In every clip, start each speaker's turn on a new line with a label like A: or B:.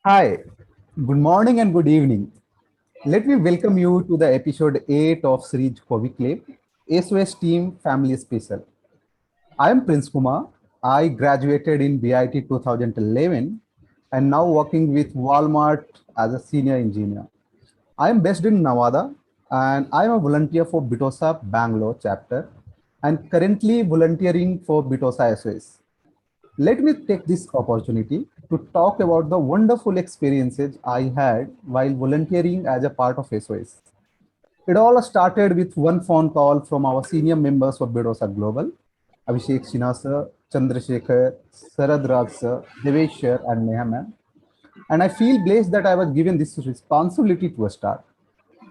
A: Hi, good morning and good evening. Let me welcome you to the episode 8 of series Covic SOS Team Family Special. I am Prince Kumar. I graduated in BIT 2011 and now working with Walmart as a senior engineer. I am based in Nevada and I am a volunteer for Bitosa Bangalore chapter and currently volunteering for Bitosa SOS. Let me take this opportunity to talk about the wonderful experiences I had while volunteering as a part of SOS. It all started with one phone call from our senior members of Bedosa Global, Abhishek Sinha sir, Chandrasekhar, Sarad Raj sir, Devesh sir, and Neha ma'am. And I feel blessed that I was given this responsibility to start.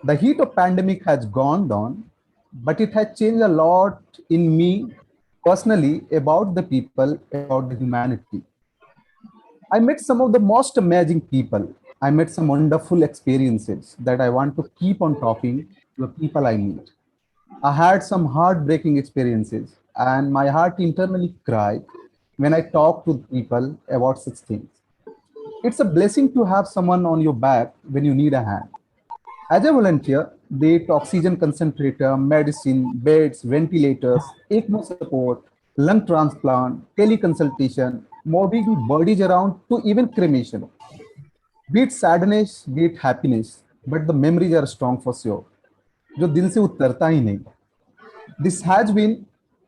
A: The heat of pandemic has gone down, but it has changed a lot in me personally about the people, about the humanity. I met some of the most amazing people. I met some wonderful experiences that I want to keep on talking to the people I meet. I had some heartbreaking experiences, and my heart internally cried when I talk to people about such things. It's a blessing to have someone on your back when you need a hand. As a volunteer, they get oxygen concentrator, medicine, beds, ventilators, ECMO support, lung transplant, teleconsultation, moving bodies around to even cremation. Be it sadness, be it happiness, but the memories are strong for sure. जो दिल से उतरता ही नहीं. This has been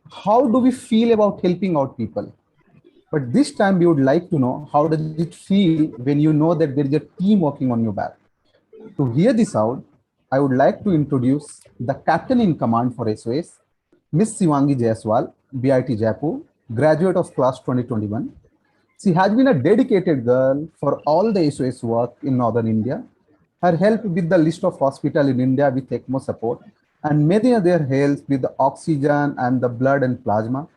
A: how do we feel about helping out people? But this time we would like to know how does it feel when you know that there is a team working on your back. To hear this out, I would like to introduce the captain in command for SOS, Miss Sivangi Jaiswal, BIT Jaipur, graduate of class 2021. She has been a dedicated girl for all the SOS work in northern India. Her help with the list of hospital in India with ECMO support and many other helps with the oxygen and the blood and plasma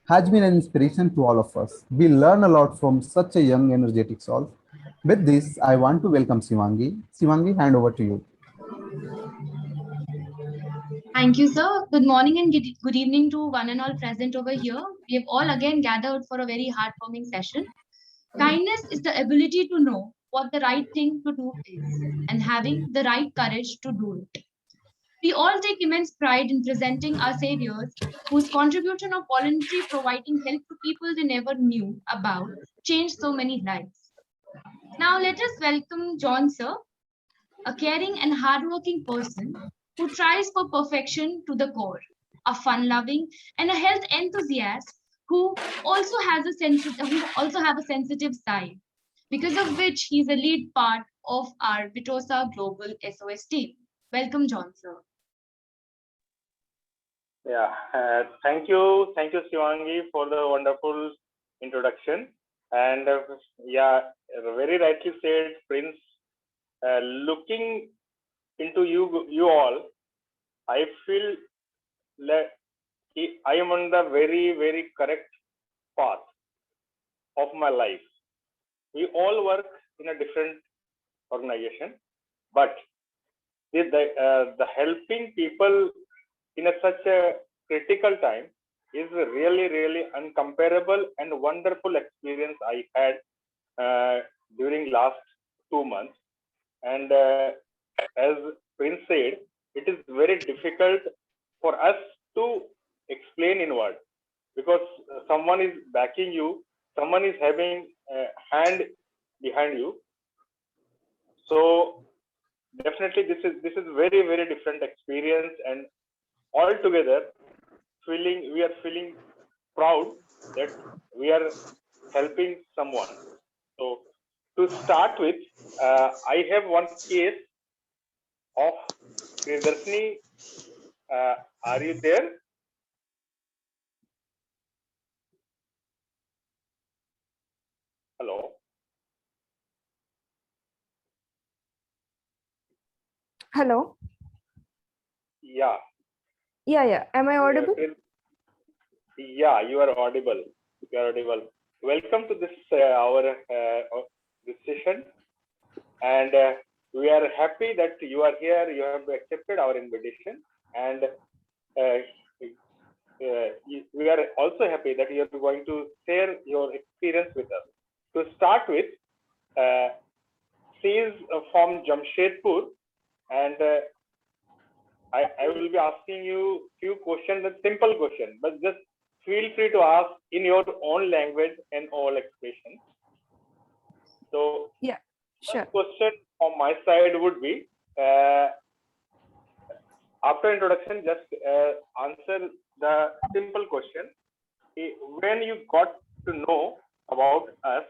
A: has been an inspiration to all of us. We learn a lot from such a young, energetic soul. With this, I want to welcome Sivangi. Sivangi, hand over to you.
B: Thank you, sir. Good morning and good evening to one and all present over here. We have all again gathered for a very heartwarming session. Kindness is the ability to know what the right thing to do is and having the right courage to do it. We all take immense pride in presenting our saviors whose contribution of voluntary providing help to people they never knew about changed so many lives. Now let us welcome John, sir, a caring and hardworking person who tries for perfection to the core, a fun-loving and a health enthusiast who also have a sensitive side, because of which he's a lead part of our Vitosa Global SOS team. Welcome, John, sir.
C: Yeah, thank you, Shivangi, for the wonderful introduction. And yeah, very rightly said, Prince. Looking into you all, I feel like I am on the very correct path of my life. We all work in a different organization, but the helping people in such a critical time is really uncomparable and wonderful experience I had during last 2 months. And as Prince said, it is very difficult for us to explain in words because someone is backing you, someone is having a hand behind you. So definitely this is very different experience, and altogether we are feeling proud that we are helping someone. So to start with, I have one case of Priyadarshini. Are you there? Hello.
D: Hello.
C: Yeah.
D: Yeah. Am I audible?
C: Yeah, you are audible. You are audible. Welcome to this our this session, and we are happy that you are here. You have accepted our invitation, and we are also happy that you are going to share your experience with us. To start with, uh, is from Jamshedpur, and I will be asking you few questions, a simple question, but just feel free to ask in your own language and all expressions. So,
D: Sure.
C: first question from my side would be, after introduction, just answer the simple question. When you got to know about us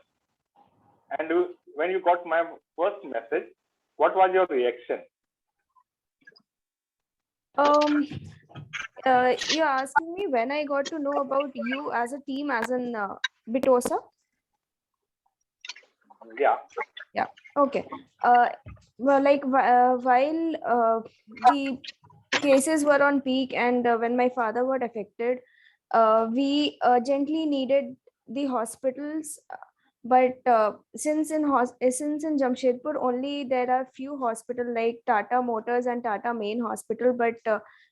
C: and when you got my first message, what was your reaction?
D: You're asking me when I got to know about you as a team, as in Bitosa?
C: Yeah.
D: Okay. Well, like while the cases were on peak and when my father got affected, we urgently needed the hospitals. But since in Jamshedpur only there are few hospitals like Tata Motors and Tata Main Hospital, but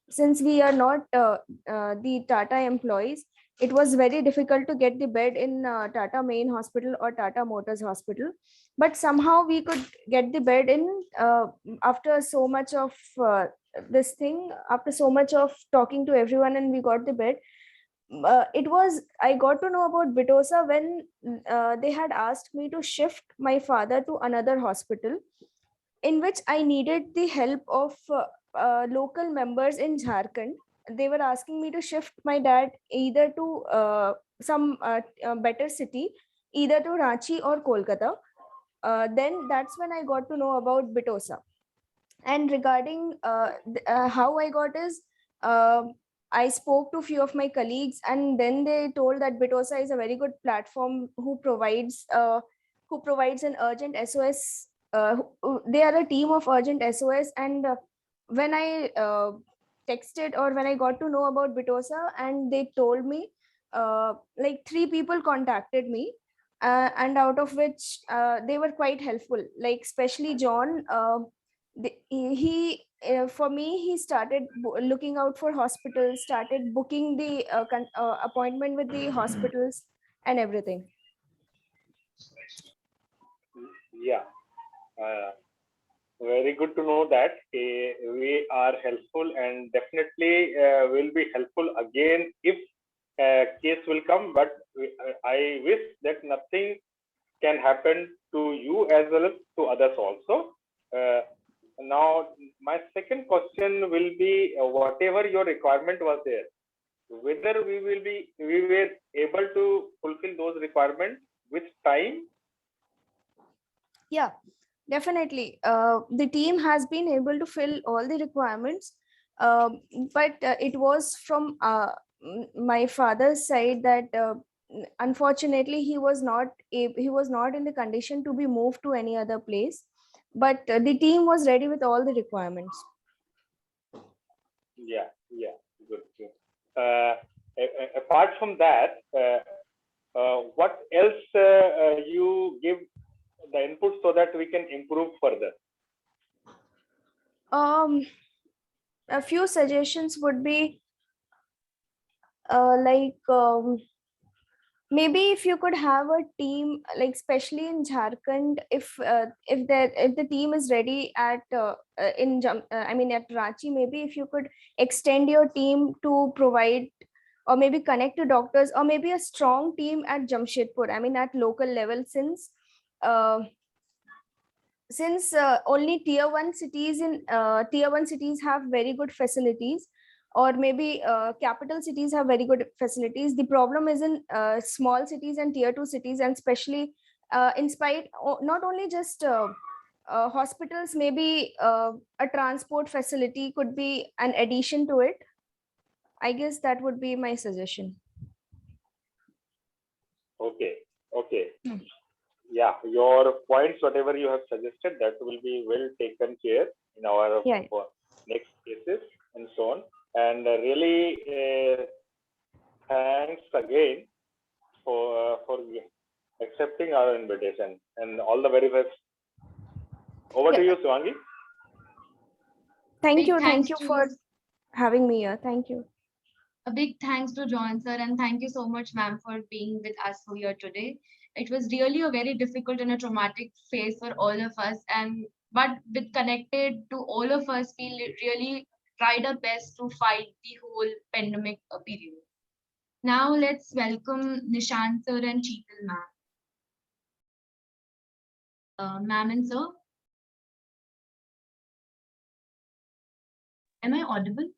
D: since we are not the Tata employees, it was very difficult to get the bed in Tata Main Hospital or Tata Motors Hospital. But somehow we could get the bed in after so much of this thing, after so much of talking to everyone, and we got the bed. I got to know about Bitosa when they had asked me to shift my father to another hospital, in which I needed the help of local members in Jharkhand. They were asking me to shift my dad either to some better city, either to Ranchi or Kolkata. Then that's when I got to know about Bitosa. And regarding how I got is, I spoke to a few of my colleagues, and then they told that Bitosa is a very good platform who provides an urgent SOS. They are a team of urgent SOS, and when I texted or when I got to know about Bitosa, and they told me, like 3 people contacted me, and out of which they were quite helpful. Like especially John. He for me, he started looking out for hospitals, started booking the appointment with the hospitals and everything.
C: Yeah. Very good to know that we are helpful, and definitely will be helpful again if case will come. But I wish that nothing can happen to you as well as to others also. Now, my second question will be, whatever your requirement was there, whether we were able to fulfill those requirements with time.
D: Yeah, definitely. The team has been able to fill all the requirements, but it was from my father's side that unfortunately he was not in the condition to be moved to any other place. But the team was ready with all the requirements.
C: Yeah, good. Apart from that, what else you give the input so that we can improve further?
D: A few suggestions would be maybe if you could have a team, like especially in Jharkhand, if the team is ready at at Ranchi, maybe if you could extend your team to provide or maybe connect to doctors, or maybe a strong team at Jamshedpur, at local level, since only tier 1 cities have very good facilities, or maybe capital cities have very good facilities. The problem is in small cities and tier 2 cities, and especially not only just hospitals, maybe a transport facility could be an addition to it. I guess that would be my suggestion.
C: Okay. Yeah, your points, whatever you have suggested, that will be well taken care in our next cases and so on. And really, thanks again for accepting our invitation, and all the very best. Over to you, Shivangi.
D: Thank you for having me here. Thank you.
B: A big thanks to John sir, and thank you so much, ma'am, for being with us here today. It was really a very difficult and a traumatic phase for all of us. And but with connected to all of us, we really tried our best to fight the whole pandemic period. Now let's welcome Nishant sir and Cheetal ma'am. Ma'am and sir, am I audible?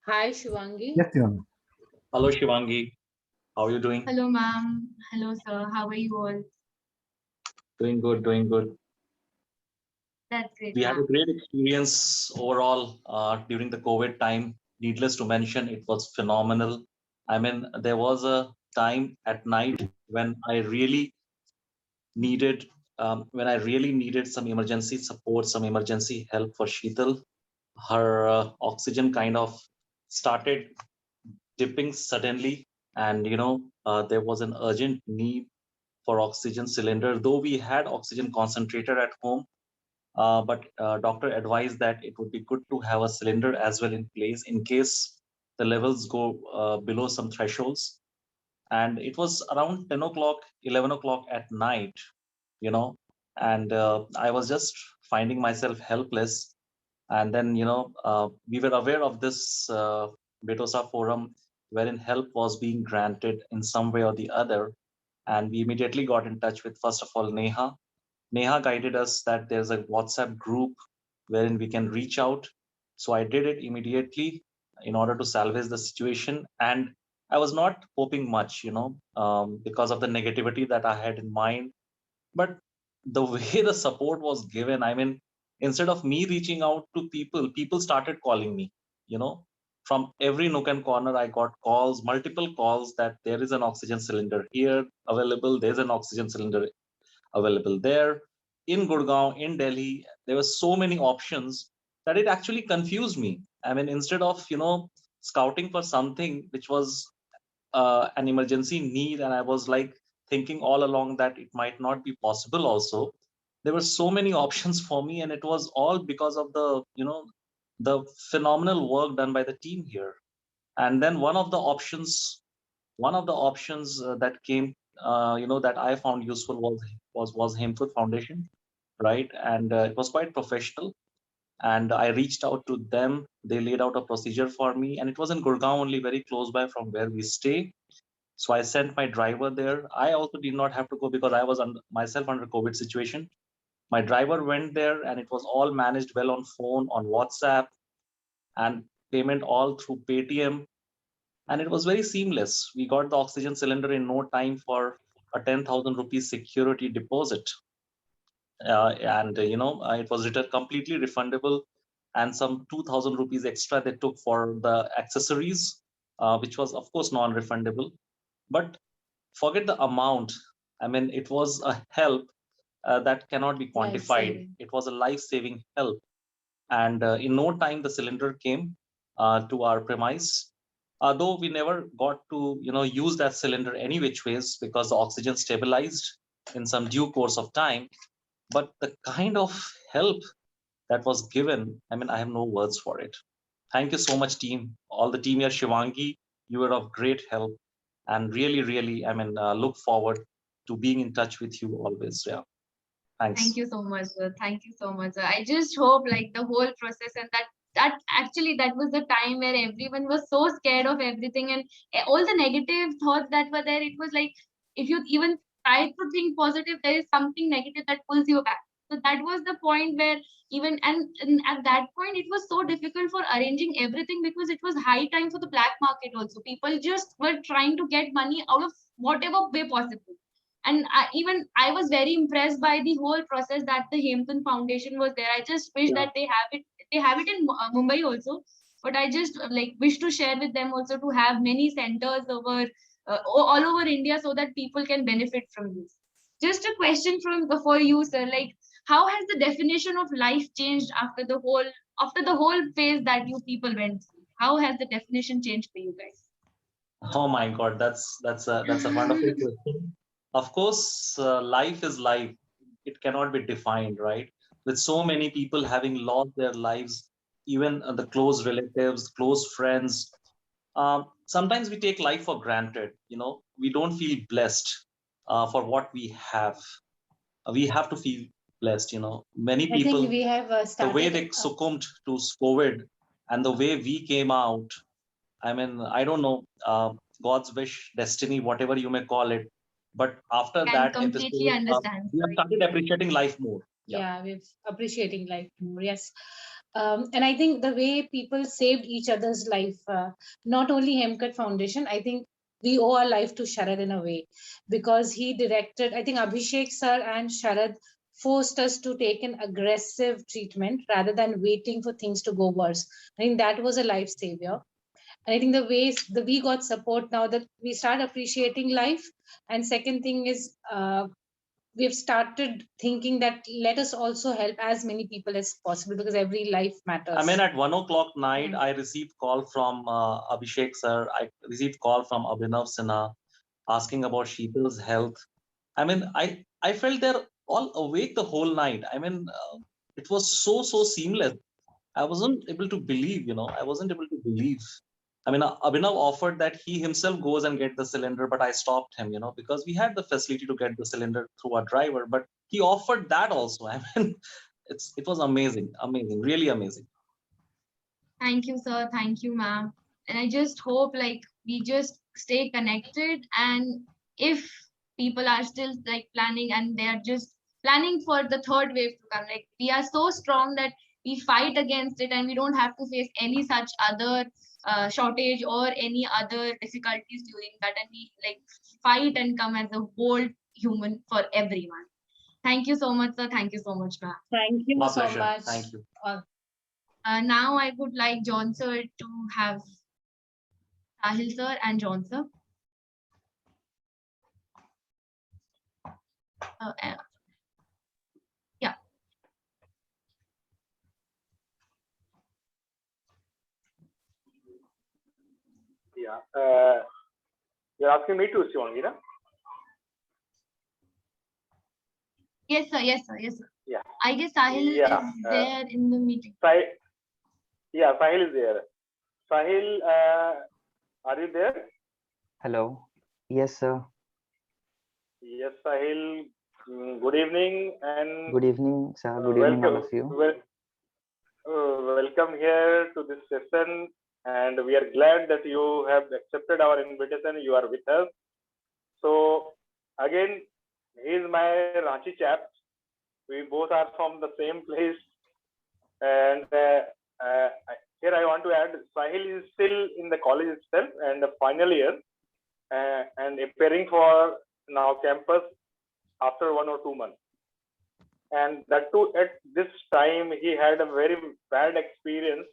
E: Hi, Shivangi.
A: Yes, Shivangi.
F: Hello, Shivangi. How are you doing?
B: Hello, ma'am. Hello, sir. How are you all?
F: Doing good, doing good.
B: That's great,
F: We had a
B: ma'am.
F: great experience overall during the COVID time. Needless to mention, it was phenomenal. I mean, there was a time at night when I really needed some emergency support, some emergency help for Sheetal. Her oxygen kind of started dipping suddenly, and there was an urgent need for oxygen cylinder. Though we had oxygen concentrator at home, but doctor advised that it would be good to have a cylinder as well in place in case the levels go below some thresholds. And it was around 10 o'clock, 11 o'clock at night, you know, and I was just finding myself helpless. And then, we were aware of this Betosa forum wherein help was being granted in some way or the other. And we immediately got in touch with, first of all, Neha. Neha guided us that there's a WhatsApp group wherein we can reach out. So I did it immediately in order to salvage the situation. And I was not hoping much, because of the negativity that I had in mind. But the way the support was given, I mean, instead of me reaching out to people, people started calling me, you know. From every nook and corner, I got calls, multiple calls that there is an oxygen cylinder here available, there's an oxygen cylinder available there. In Gurgaon, in Delhi, there were so many options that it actually confused me. I mean, instead of, scouting for something which was an emergency need, and I was like thinking all along that it might not be possible also. There were so many options for me, and it was all because of the phenomenal work done by the team here. And then one of the options that came, that I found useful was Hemfood Foundation, right? And it was quite professional. And I reached out to them. They laid out a procedure for me, and it was in Gurgaon, only very close by from where we stay. So I sent my driver there. I also did not have to go because I was myself under COVID situation. My driver went there, and it was all managed well on phone, on WhatsApp, and payment all through Paytm, and it was very seamless. We got the oxygen cylinder in no time for a 10,000 rupees security deposit. And it was returned completely refundable, and some 2,000 rupees extra they took for the accessories, which was of course non-refundable. But forget the amount. I mean, it was a help that cannot be quantified.
E: Life-saving.
F: It was a life-saving help. And in no time, the cylinder came to our premise. Though we never got to, use that cylinder any which ways because the oxygen stabilized in some due course of time. But the kind of help that was given, I mean, I have no words for it. Thank you so much, team. All the team here, Shivangi, you were of great help. And really, really, I mean, look forward to being in touch with you always. Yeah. Thanks.
B: Thank you so much, sir. Thank you so much, sir. I just hope like the whole process and that actually that was the time where everyone was so scared of everything and all the negative thoughts that were there. It was like if you even try to think positive, there is something negative that pulls you back. So that was the point where even and at that point it was so difficult for arranging everything because it was high time for the black market also. People just were trying to get money out of whatever way possible. And even I was very impressed by the whole process that the Hemton Foundation was there. I just wish that they have it. They have it in Mumbai also, but I just like wish to share with them also to have many centers over all over India so that people can benefit from this. Just a question from for you, sir. Like, how has the definition of life changed after the whole phase that you people went through? How has the definition changed for you guys?
F: Oh my God, that's a wonderful question. Of course, life is life. It cannot be defined, right? With so many people having lost their lives, even the close relatives, close friends. sometimes we take life for granted. We don't feel blessed for what we have. We have to feel blessed. Many
E: I
F: people,
E: think we have
F: the way
E: started.
F: they succumbed to COVID and the way we came out, I mean, I don't know, God's wish, destiny, whatever you may call it. But after
B: Can
F: that
B: completely
F: episode,
B: understand.
F: we have started appreciating life more.
E: Yeah, we're appreciating life more. Yes. And I think the way people saved each other's life, not only Hemcut Foundation, I think we owe our life to Sharad in a way, because he directed, I think Abhishek sir and Sharad forced us to take an aggressive treatment rather than waiting for things to go worse. I think that was a life savior. And I think the ways that we got support now, that we start appreciating life. And second thing is, we've started thinking that let us also help as many people as possible, because every life matters.
F: I mean, at 1 o'clock night, I received call from Abhishek sir. I received call from Abhinav Sinha asking about Sheetal's health. I mean, I felt they're all awake the whole night. I mean, it was so seamless. I wasn't able to believe. I wasn't able to believe. I mean, Abhinav offered that he himself goes and get the cylinder, but I stopped him, because we had the facility to get the cylinder through our driver, but he offered that also. I mean, it was amazing, really amazing.
B: Thank you, sir. Thank you, ma'am. And I just hope like we just stay connected. And if people are still like planning and they are just planning for the third wave to come, like we are so strong that we fight against it and we don't have to face any such other shortage or any other difficulties during that. And we like fight and come as a bold human for everyone. Thank you so much, sir. Thank you so much, ma'am.
E: Thank you
F: My
E: so
F: pleasure.
E: much.
F: Thank you.
B: Now I would like John sir to have Sahil sir and John sir. Yeah.
C: Yeah. You're asking me to, Shivangi, na?
B: Yes, sir. Yes, sir. Yes, sir.
C: Yeah.
B: I guess Sahil
C: Yeah,
B: is there in the meeting.
C: Yeah, Sahil is there. Sahil, are you there?
G: Hello. Yes, sir.
C: Yes, Sahil. Good evening and
G: Good evening, sir. Good evening, all of you.
C: Welcome here to this session, and we are glad that you have accepted our invitation. You are with us. So again, he is my Ranchi chap. We both are from the same place, and here I want to add, Sahil is still in the college itself and the final year, and appearing for now campus after 1 or 2 months. And that too, at this time, he had a very bad experience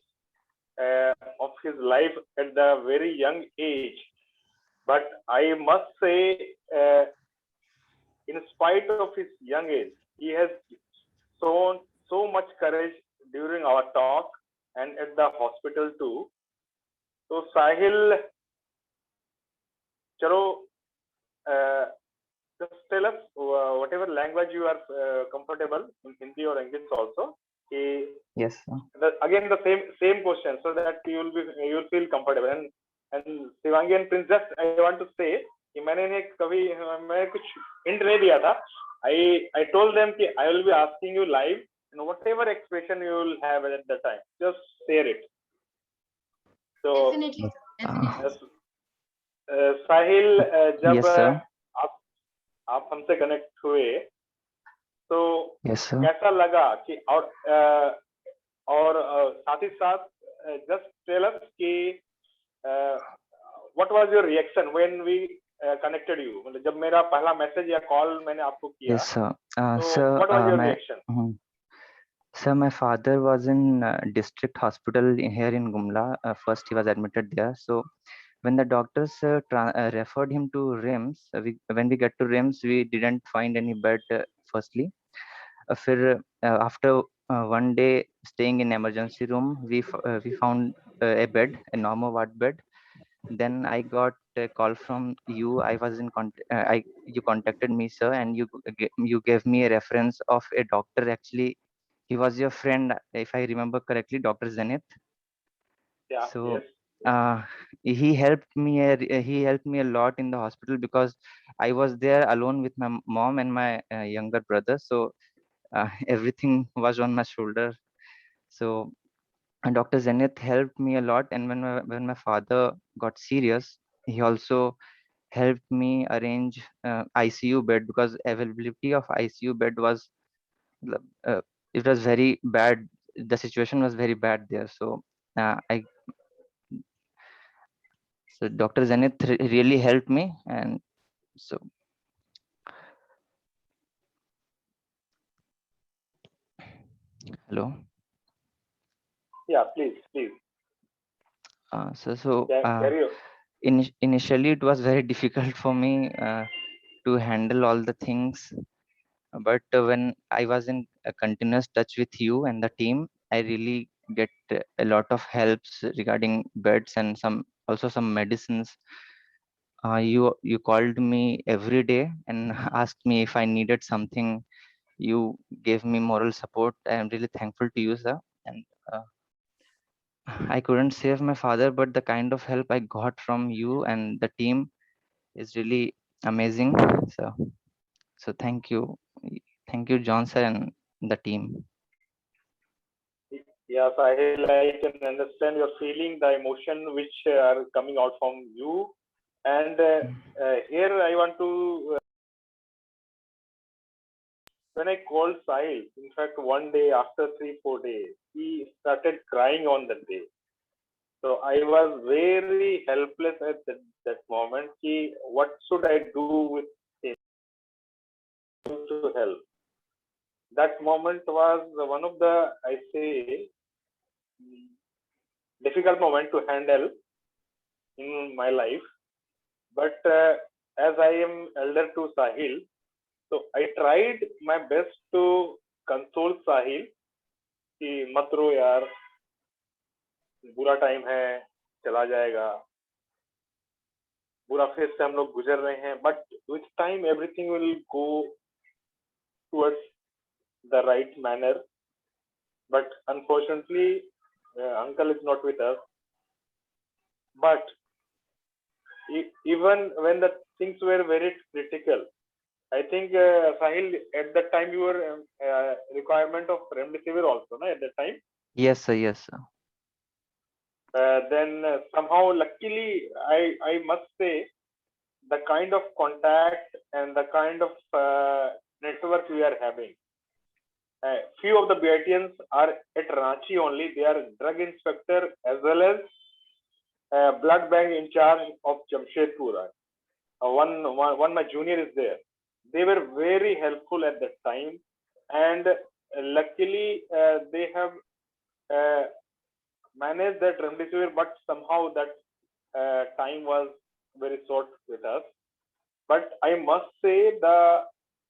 C: of his life at the very young age. But I must say, in spite of his young age, he has shown so much courage during our talk and at the hospital too. So Sahil, chalo, just tell us whatever language you are comfortable in, Hindi or English also.
G: Yes, sir.
C: Again, the same question, so that you will feel comfortable. And Shivangi and Prince, just I want to say कि मैं कुछ hint नहीं दिया था. I told them कि I will be asking you live, and whatever expression you will have at the time, just share it. So
B: Definitely, definitely.
C: साहिल, जब
G: Yes, sir.
C: आप हमसे कनेक्ट हुए तो
G: Yes, sir.
C: कैसा लगा कि और साथ ही साथ just tell us कि what was your reaction when we connected you? मतलब जब मेरा पहला मैसेज या कॉल मैंने आपको किया,
G: Yes, sir.
C: तो
G: Sir,
C: what was your reaction?
G: Sir, my father was in district hospital here in Gumla. First, he was admitted there. So, when the doctors referred him to RIMS, when we get to RIMS, we didn't find any bed. Firstly, after 1 day staying in emergency room, we found a bed, a normal ward bed. Then I got a call from you. I was in you contacted me, sir, and you gave me a reference of a doctor. Actually, he was your friend, if I remember correctly, Dr. Zenith.
C: Yeah.
G: So
C: Yes.
G: he helped me. He helped me a lot in the hospital because I was there alone with my mom and my younger brother. So everything was on my shoulder. So and Dr. Zenith helped me a lot. And when my father got serious, he also helped me arrange ICU bed, because availability of ICU bed was uh, it was very bad. The situation was very bad there. I so Dr. Zenith really helped me. And so hello.
C: Yeah, please, please. Carry on.
G: Initially it was very difficult for me to handle all the things, but when I was in a continuous touch with you and the team, I really get a lot of helps regarding beds and some medicines. You called me every day and asked me if I needed something. You gave me moral support. I am really thankful to you, sir. And I couldn't save my father, but the kind of help I got from you and the team is really amazing. So, so thank you, John sir and the team.
C: Yeah, Sahil, I can understand your feeling, the emotion which are coming out from you. And here I want to, when I called Sahil, in fact, one day after 3, 4 days, he started crying on that day. So I was very helpless at that moment. What should I do with him to help? That moment was one of the, I say, difficult moment to handle in my life. But as I am elder to Sahil, so I tried my best to console Sahil कि मत रो यार, बुरा time है, चला जाएगा, बुरा phase से हम लोग गुजर रहे हैं, but with time everything will go towards the right manner. But unfortunately, uncle is not with us. But even when the things were very critical, I think Sahil, at that time you were requirement of remdesivir also, no? At that time.
G: Yes, sir. Yes, sir.
C: Then somehow, luckily, I must say, the kind of contact and the kind of network we are having. Few of the BITians are at Ranchi only. They are drug inspector as well as blood bank in charge of Jamshedpur. One my junior is there. They were very helpful at that time, and luckily they have managed that remdesivir, but somehow that time was very short with us. But I must say the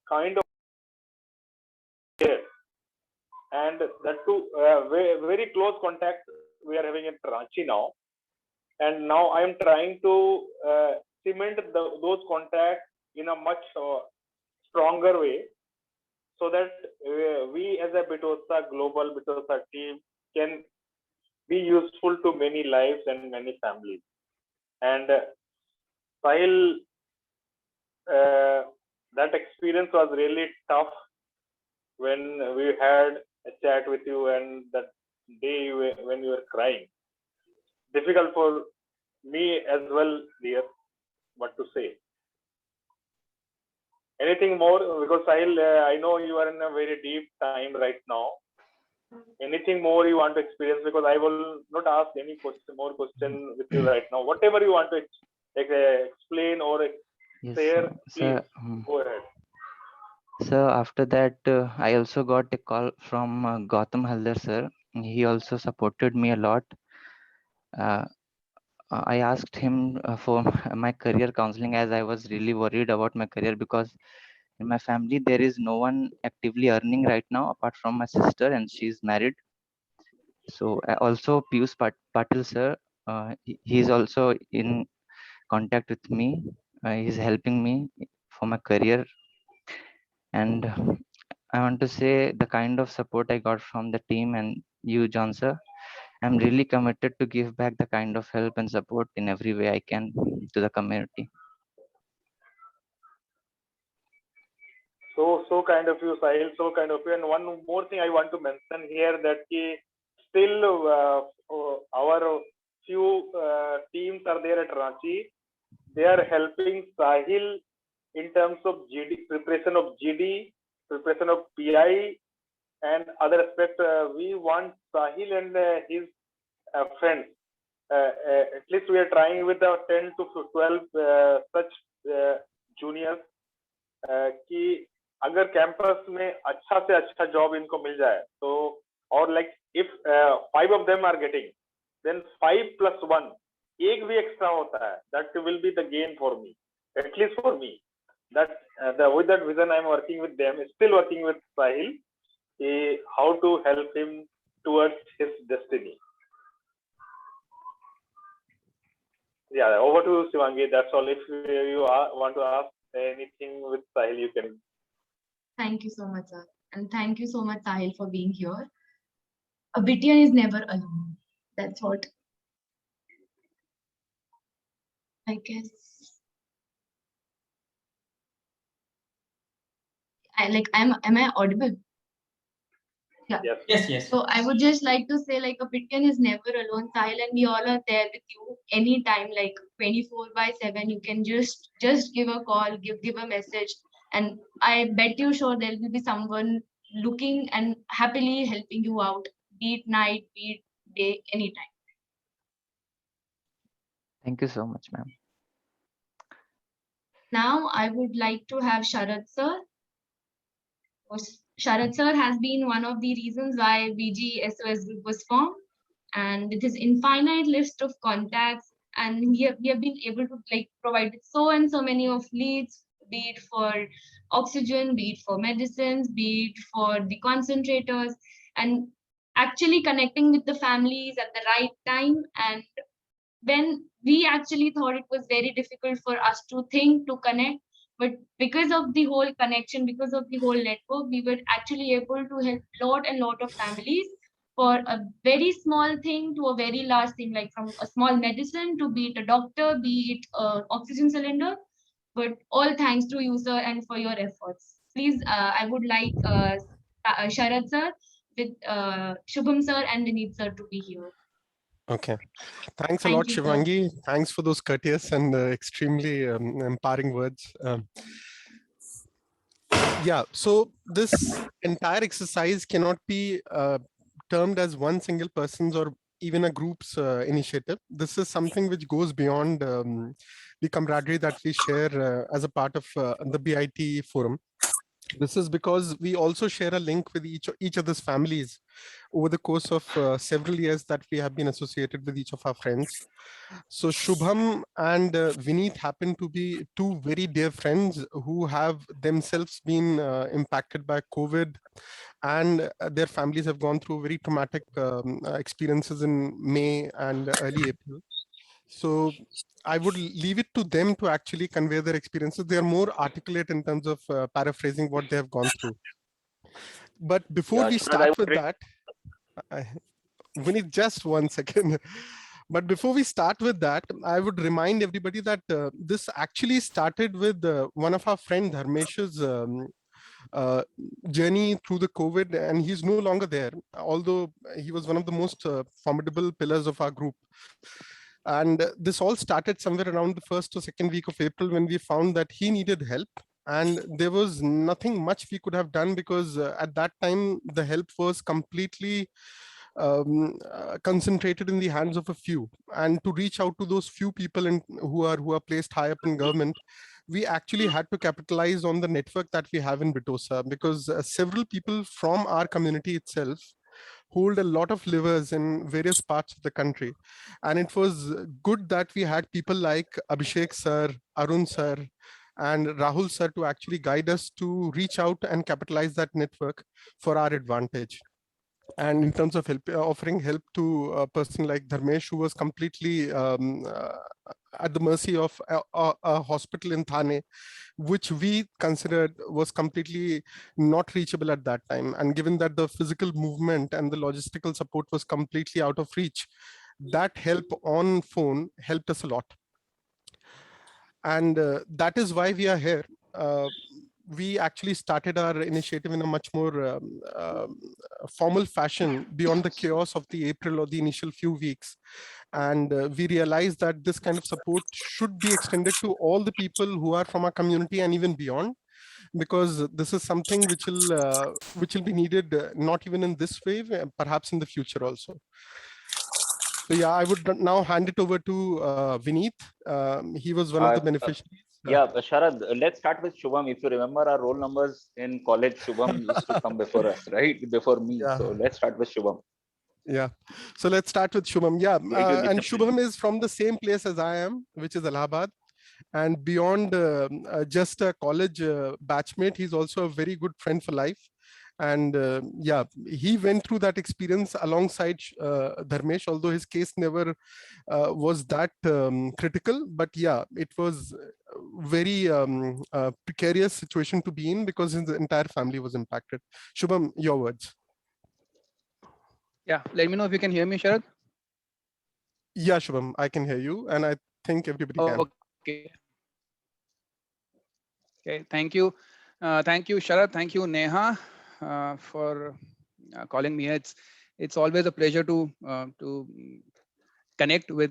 C: kind of care and that too very, very close contact we are having at Ranchi now, and now I am trying to cement those contacts in a much stronger way, so that we as a Bitosa global Bitosa team can be useful to many lives and many families. And while that experience was really tough when we had a chat with you, and that day when you were crying, difficult for me as well, dear, what to say. Anything more? Because I know you are in a very deep time right now. Anything more you want to experience? Because I will not ask any more question with you right now. Whatever you want to explain or share, please go ahead.
G: So after that, I also got a call from Gautam Haldar sir. He also supported me a lot. I asked him for my career counseling, as I was really worried about my career, because in my family there is no one actively earning right now apart from my sister, and she's married. So also Piyush Patil sir, he's also in contact with me. He's helping me for my career. And I want to say the kind of support I got from the team and you, John sir, I'm really committed to give back the kind of help and support in every way I can to the community.
C: So kind of you, Sahil. So kind of you. And one more thing I want to mention here that still our few teams are there at Ranchi. They are helping Sahil in terms of preparation of GD, preparation of PI, and other aspects. We want Sahil and his friends. At least we are trying with the 10 to 12 such juniors कि अगर campus में अच्छा से अच्छा job इनको मिल जाए तो, और like if 5 of them are getting, then 5 plus 1 एक भी एक्स्ट्रा होता है, that will be the gain for me, at least for me. That with that vision I'm working with them, still working with Sahil, how to help him towards his destiny. Yeah, over to Shivangi. That's all. If you want to ask anything with Sahil, you can.
B: Thank you so much, sir. And thank you so much, Sahil, for being here. A Bitian is never alone. That's what I guess. Am I audible? Yeah.
C: Yes.
B: So I would just like to say, like, a Bitian is never alone, Sahil, and we all are there with you anytime, like 24/7. You can just give a call, give a message, and I bet you sure there will be someone looking and happily helping you out, be it night, be it day, anytime.
G: Thank you so much, ma'am.
B: Now I would like to have Sharad sir. Sharad sir has been one of the reasons why VG SOS group was formed, and with his infinite list of contacts, and we have been able to like provide so and so many of leads, be it for oxygen, be it for medicines, be it for the concentrators, and actually connecting with the families at the right time. And when we actually thought it was very difficult for us to think, to connect, but because of the whole connection, because of the whole network, we were actually able to help lot of families for a very small thing to a very large thing, like from a small medicine to be it a doctor, be it an oxygen cylinder. But all thanks to you, sir, and for your efforts. Please, I would like Sharad sir with Shubham sir and Vineet sir to be here.
H: Okay. Thanks a
B: Thank
H: lot,
B: you, sir.
H: Shivangi. Thanks for those courteous and extremely empowering words. Yeah, so this entire exercise cannot be termed as one single person's or even a group's initiative. This is something which goes beyond the camaraderie that we share as a part of the BIT forum. This is because we also share a link with each other's families over the course of several years that we have been associated with each of our friends. So Shubham and Vineet happen to be two very dear friends who have themselves been impacted by COVID, and their families have gone through very traumatic experiences in May and early April. So I would leave it to them to actually convey their experiences. They are more articulate in terms of paraphrasing what they have gone through. But before we start with that, Vineet, just 1 second. But before we start with that, I would remind everybody that this actually started with one of our friend Dharmesh's journey through the COVID, and he's no longer there, although he was one of the most formidable pillars of our group. And this all started somewhere around the 1st or 2nd week of April when we found that he needed help. And there was nothing much we could have done because at that time, the help was completely concentrated in the hands of a few. And to reach out to those few people who are placed high up in government, we actually had to capitalize on the network that we have in Bitosa, because several people from our community itself hold a lot of livers in various parts of the country. And it was good that we had people like Abhishek sir, Arun sir, and Rahul sir to actually guide us to reach out and capitalize that network for our advantage. And in terms of offering help to a person like Dharmesh, who was completely at the mercy of a hospital in Thane, which we considered was completely not reachable at that time. And given that the physical movement and the logistical support was completely out of reach, that help on phone helped us a lot. And that is why we are here. We actually started our initiative in a much more formal fashion beyond the chaos of the April or the initial few weeks. And we realized that this kind of support should be extended to all the people who are from our community and even beyond, because this is something which will be needed not even in this wave, perhaps in the future also. So yeah, I would now hand it over to Vineet. He was one of the beneficiaries.
I: Yeah, Sharad, let's start with Shubham. If you remember our roll numbers in college, Shubham used to come before us, right? Before me.
H: Yeah.
I: So let's start with Shubham.
H: Yeah. So let's start with Shubham. Yeah.
I: Very
H: And
I: disciplined.
H: Shubham is from the same place as I am, which is Allahabad. And beyond just a college batchmate, he's also a very good friend for life. And yeah, he went through that experience alongside Dharmesh, although his case never was that critical. But yeah, it was very precarious situation to be in because his entire family was impacted. Shubham, your words.
J: Yeah, let me know if you can hear me, Sharad.
H: Yeah, Shubham, I can hear you, and I think everybody can.
J: Okay. Okay, thank you. Thank you, Sharad. Thank you, Neha, for calling me. It's always a pleasure to connect with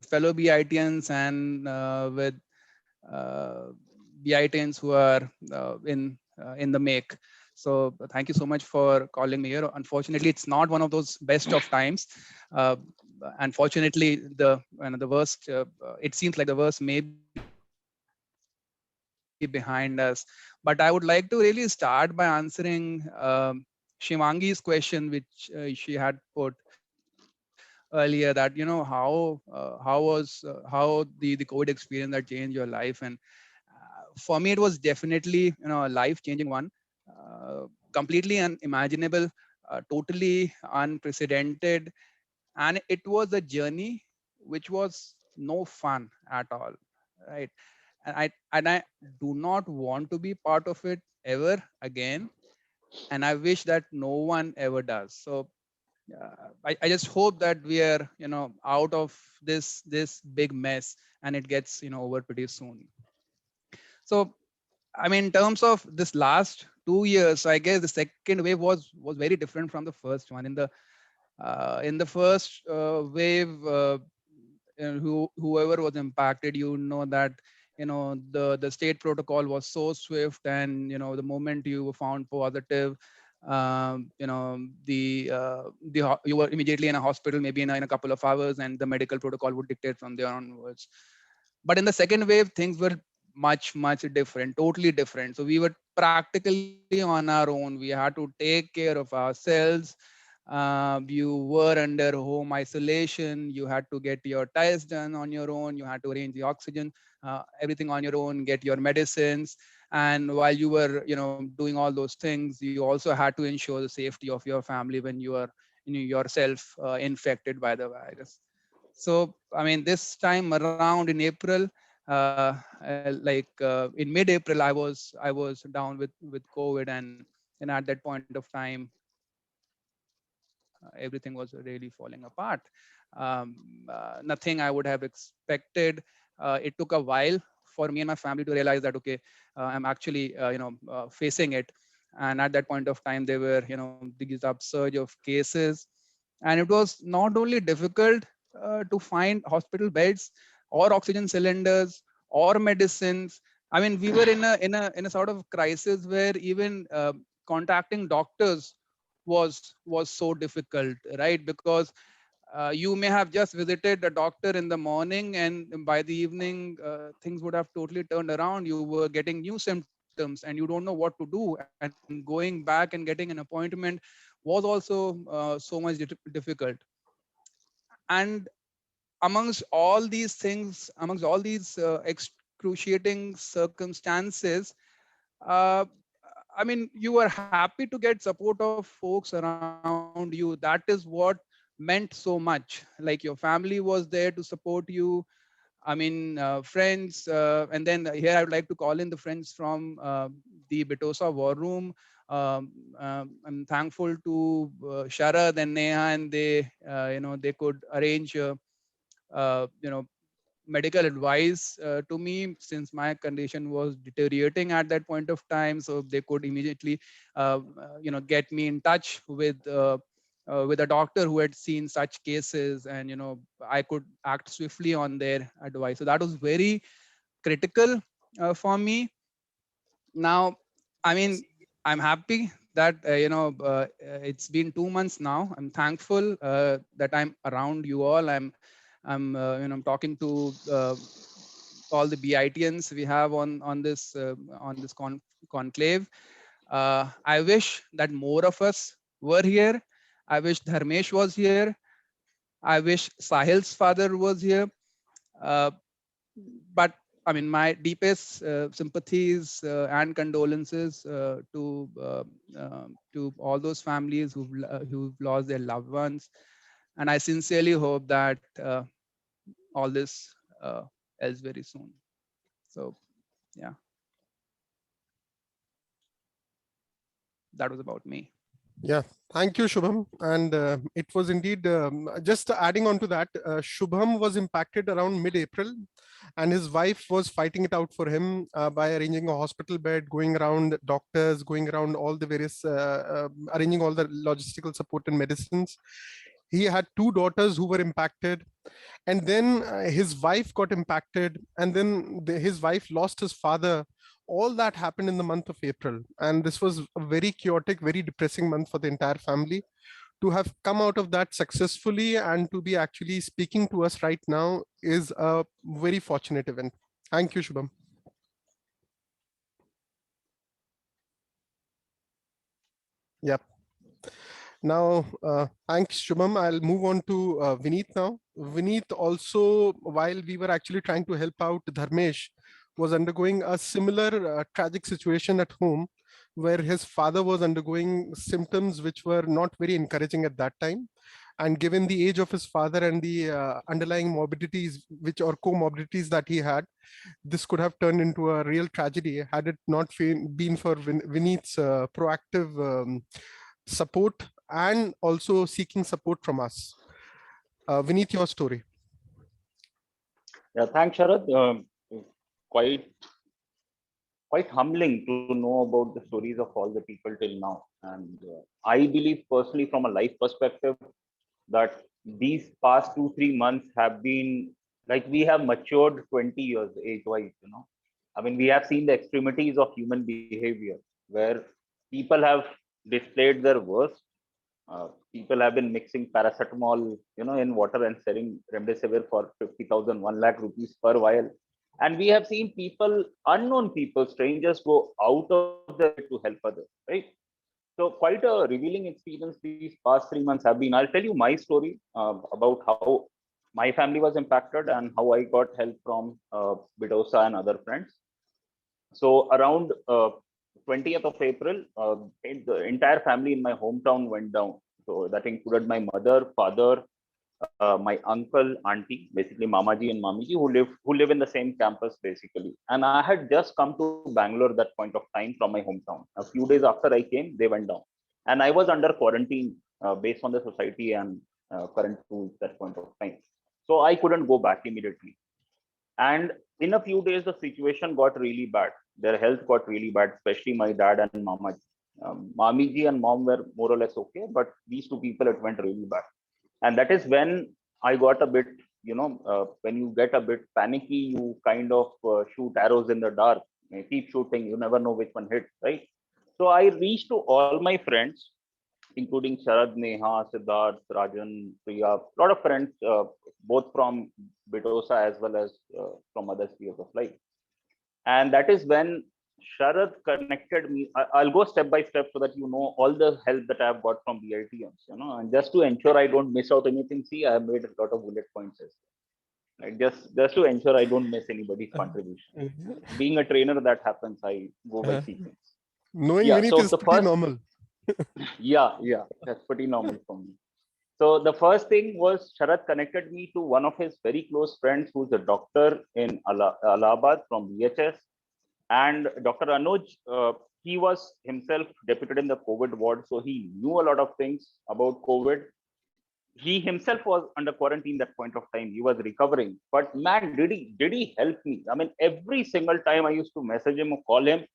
J: fellow BITians and with BITians who are in the make. So thank you so much for calling me here. Unfortunately, it's not one of those best of times. Unfortunately, the worst. It seems like the worst may be behind us. But I would like to really start by answering Shivangi's question, which she had put earlier, that how the COVID experience that changed your life. And for me, it was definitely a life-changing one, completely unimaginable, totally unprecedented, and it was a journey which was no fun at all, right? And I do not want to be part of it ever again, and I wish that no one ever does. So I just hope that we are out of this big mess and it gets over pretty soon. So I mean, in terms of this last 2 years, I guess the second wave was very different from the first one. In the first wave, whoever was impacted, that the state protocol was so swift, and the moment you were found positive, you were immediately in a hospital, maybe in a couple of hours, and the medical protocol would dictate from there onwards. But in the second wave, things were much different, totally different. So we were practically on our own. We had to take care of ourselves. You were under home isolation. You had to get your tests done on your own. You had to arrange the oxygen, everything on your own, get your medicines. And while you were doing all those things, you also had to ensure the safety of your family when you are yourself infected by the virus. So I mean, this time around in April, in mid-April, I was down with COVID, and at that point of time, everything was really falling apart. Nothing I would have expected. It took a while for me and my family to realize that, okay, I'm actually facing it. And at that point of time, there were these upsurge of cases, and it was not only difficult to find hospital beds or oxygen cylinders or medicines. I mean, we were in a sort of crisis where even contacting doctors was so difficult, right? Because you may have just visited a doctor in the morning, and by the evening things would have totally turned around. You were getting new symptoms and you don't know what to do, and going back and getting an appointment was also so much difficult. And amongst all these things, amongst all these excruciating circumstances, uh, I mean, you were happy to get support of folks around you. That is what meant so much. Like your family was there to support you. I mean, friends, and then here I would like to call in the friends from the Bitosa War Room. I'm thankful to Sharad and Neha, and they, they could arrange, you know, medical advice to me since my condition was deteriorating at that point of time. So they could immediately, get me in touch with a doctor who had seen such cases, and I could act swiftly on their advice. So that was very critical for me. Now, I mean, I'm happy that it's been 2 months now. I'm thankful that I'm around you all. I'm talking to all the BITians we have on this conclave. I wish that more of us were here. I wish Dharmesh was here. I wish Sahil's father was here. Uh, but I mean, my deepest sympathies and condolences to all those families who've lost their loved ones, and I sincerely hope that all this ends very soon. So, yeah, that was about me.
H: Yeah, thank you, Shubham. And it was indeed just adding on to that. Shubham was impacted around mid-April, and his wife was fighting it out for him by arranging a hospital bed, going around doctors, going around all the various, arranging all the logistical support and medicines. He had two daughters who were impacted, and then his wife got impacted, and then his wife lost his father. All that happened in the month of April, and this was a very chaotic, very depressing month for the entire family. To have come out of that successfully and to be actually speaking to us right now is a very fortunate event. Thank you, Shubham. Yep. Now, thanks, Shubham. I'll move on to Vineet now. Vineet also, while we were actually trying to help out Dharmesh, was undergoing a similar tragic situation at home, where his father was undergoing symptoms which were not very encouraging at that time. And given the age of his father and the underlying morbidities which or comorbidities that he had, this could have turned into a real tragedy had it not been for Vineet's proactive support and also seeking support from us. Vineet, your story.
I: Yeah, thanks, Sharad. Quite humbling to know about the stories of all the people till now. And I believe personally, from a life perspective, that these past 2-3 months have been like we have matured 20 years age-wise. I mean, we have seen the extremities of human behavior where people have displayed their worst. People have been mixing paracetamol, in water and selling remdesivir for 50,000, 1 lakh rupees per vial. And we have seen people, unknown people, strangers, go out of their way to help others, right? So quite a revealing experience these past 3 months have been. I'll tell you my story about how my family was impacted and how I got help from Bidosa and other friends. So around 20th of April, the entire family in my hometown went down. So that included my mother, father, my uncle, auntie, basically Mamaji and Mamiji, who live in the same campus basically. And I had just come to Bangalore that point of time from my hometown. A few days after I came, they went down, and I was under quarantine based on the society and current rules that point of time. So I couldn't go back immediately. And in a few days, the situation got really bad. Their health got really bad, especially my dad and Mamaji. Mamiji and mom were more or less okay, but these two people, it went really bad. And that is when I got a bit, when you get a bit panicky, you kind of shoot arrows in the dark. You keep shooting, you never know which one hits, right? So I reached to all my friends, including Sharad, Neha, Siddharth, Rajan, Priya, a lot of friends, both from Bitosa as well as from other spheres of life. And that is when Sharad connected me. I'll go step by step so that you know all the help that I've got from BITMs, and just to ensure I don't miss out anything. See, I have made a lot of bullet points, right? Just to ensure I don't miss anybody's contribution. Being a trainer, that happens. I go by sequence.
H: Knowing
I: Yeah,
H: Vineet
I: so
H: is
I: the
H: pretty
I: first,
H: normal.
I: yeah, that's pretty normal for me. So the first thing was Sharat connected me to one of his very close friends who's a doctor in Allahabad from VHS. And Dr. Anuj, he was himself deputed in the COVID ward, so he knew a lot of things about COVID. He himself was under quarantine that point of time. He was recovering, but man, did he help me? I mean, every single time I used to message him or call him,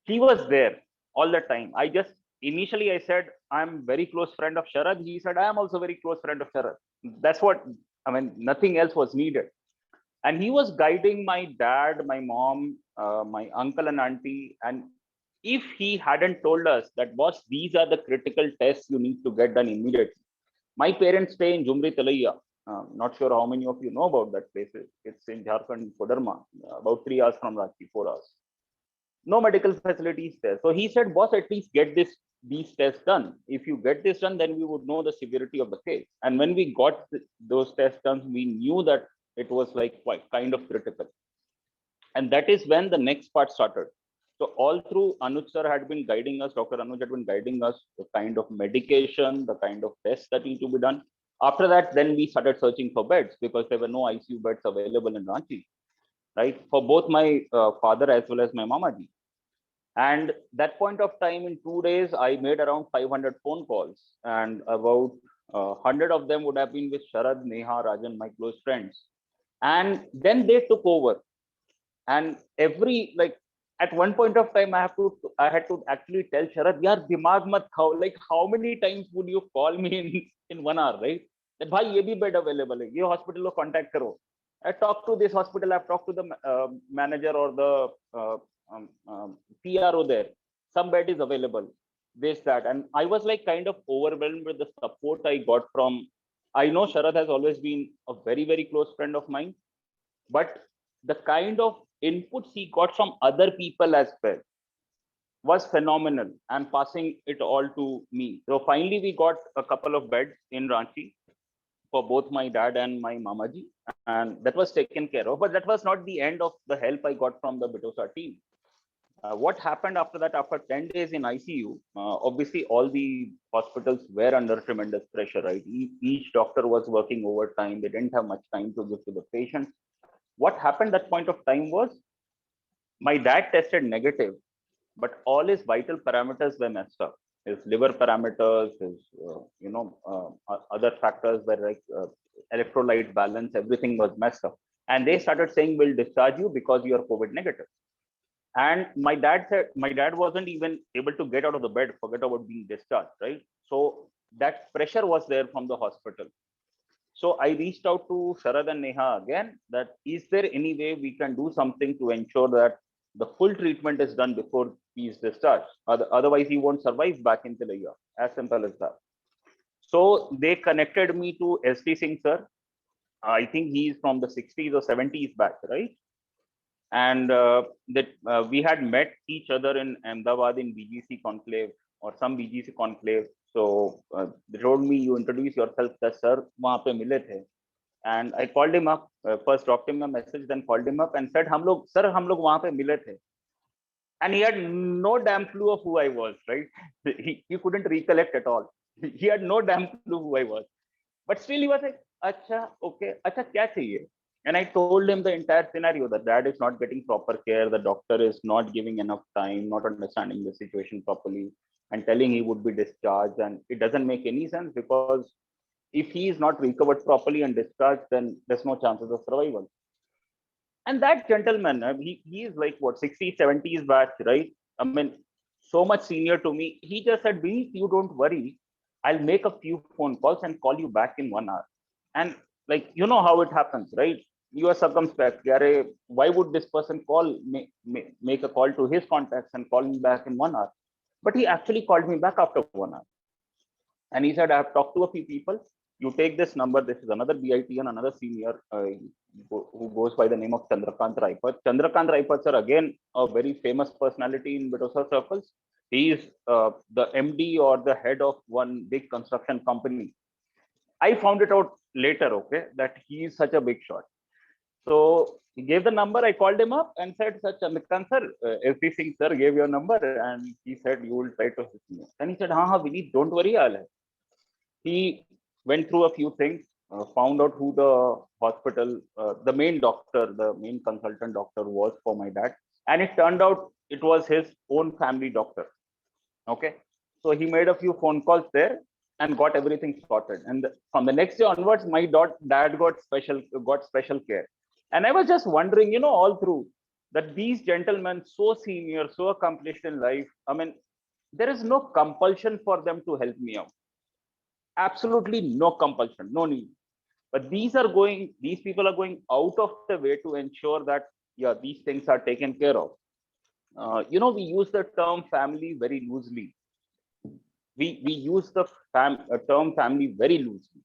I: he was there all the time. I just initially I said I'm very close friend of Sharad. He said I am also very close friend of Sharad. That's what I mean. Nothing else was needed. And he was guiding my dad, my mom, my uncle and auntie. And if he hadn't told us that, boss, these are the critical tests you need to get done immediately. My parents stay in Jumri Talaiya. Not sure how many of you know about that place. It's in Jharkhand, Kodarma, about 3 hours from Ranchi, 4 hours. No medical facilities there. So he said, boss, at least get these tests done. If you get this done, then we would know the severity of the case. And when we got those tests done, we knew that it was like quite kind of critical. And that is when the next part started. So all through, Anuj sir had been guiding us, Dr. Anuj had been guiding us, the kind of medication, the kind of tests that need to be done. After that, then we started searching for beds because there were no ICU beds available in Ranchi, right? For both my father as well as my mamaji. And that point of time, in 2 days, I made around 500 phone calls, and about 100 of them would have been with Sharad, Neha, Rajan, my close friends. And then they took over. And at one point of time, I had to actually tell Sharad, yaar, dimag mat khao. Like, how many times would you call me in 1 hour, right? That, bhai, ye bhi bed available hai. Ye hospital ko contact karo. I talked to this hospital. I've talked to the manager or the PRO there. Some bed is available. This, that. And I was like kind of overwhelmed with the support I got from. I know Sharad has always been a very, very close friend of mine, but the kind of inputs he got from other people as well was phenomenal, and passing it all to me. So finally, we got a couple of beds in Ranchi for both my dad and my mamaji, and that was taken care of. But that was not the end of the help I got from the Bitosa team. What happened after that, after 10 days in ICU, obviously all the hospitals were under tremendous pressure, right? Each doctor was working overtime. They didn't have much time to give to the patients. What happened at that point of time was my dad tested negative, but all his vital parameters were messed up. His liver parameters, his other factors were like electrolyte balance, everything was messed up. And they started saying, we'll discharge you because you are COVID negative. And my dad wasn't even able to get out of the bed, forget about being discharged, right? So that pressure was there from the hospital. So I reached out to Sharad and Neha again, that is there any way we can do something to ensure that the full treatment is done before he is discharged? Otherwise, he won't survive back in Talaiya. As simple as that. So they connected me to S.T. Singh sir. I think he's from the 60s or 70s back, right? And we had met each other in Ahmedabad in BGC conclave or some BGC conclave. So they told me, you introduce yourself as sir, wahan pe mile the. And I called him up, first dropped him a message, then called him up and said, sir, hum log wahan pe mile the. And he had no damn clue of who I was, right? He couldn't recollect at all. He had no damn clue who I was. But still he was like, acha, okay, acha, kya chahiye? And I told him the entire scenario, that dad is not getting proper care, the doctor is not giving enough time, not understanding the situation properly, and telling he would be discharged. And it doesn't make any sense, because if he is not recovered properly and discharged, then there's no chances of survival. And that gentleman, he is like what, 60s, 70s batch, right? I mean, so much senior to me. He just said, Vineet, you don't worry. I'll make a few phone calls and call you back in 1 hour. And like, you know how it happens, right? You are circumspect. Why would this person make a call to his contacts and call me back in 1 hour? But he actually called me back after 1 hour. And he said, I have talked to a few people. You take this number. This is another BIT and another senior who goes by the name of Chandrakant Raipat. Chandrakant Raipat, sir, again, a very famous personality in Bitosa circles. He is the MD or the head of one big construction company. I found it out later, okay, that he is such a big shot. So He gave the number. I called him up and said, "Sir, Chandrakant sir, SC Singh sir gave your number and he said you will try to assist me." Then he said, "Ha, Vineet, don't worry, I'll help." He went through a few things, found out who the hospital, the main doctor, the main consultant doctor was for my dad. And it turned out it was his own family doctor. Okay. So he made a few phone calls there and got everything sorted. And from the next day onwards, my dad got special care. And I was just wondering, all through that these gentlemen, so senior, so accomplished in life, I mean, there is no compulsion for them to help me out. Absolutely no compulsion, no need. But these people are going out of the way to ensure that, yeah, these things are taken care of. We use the term family very loosely. We use the term family very loosely.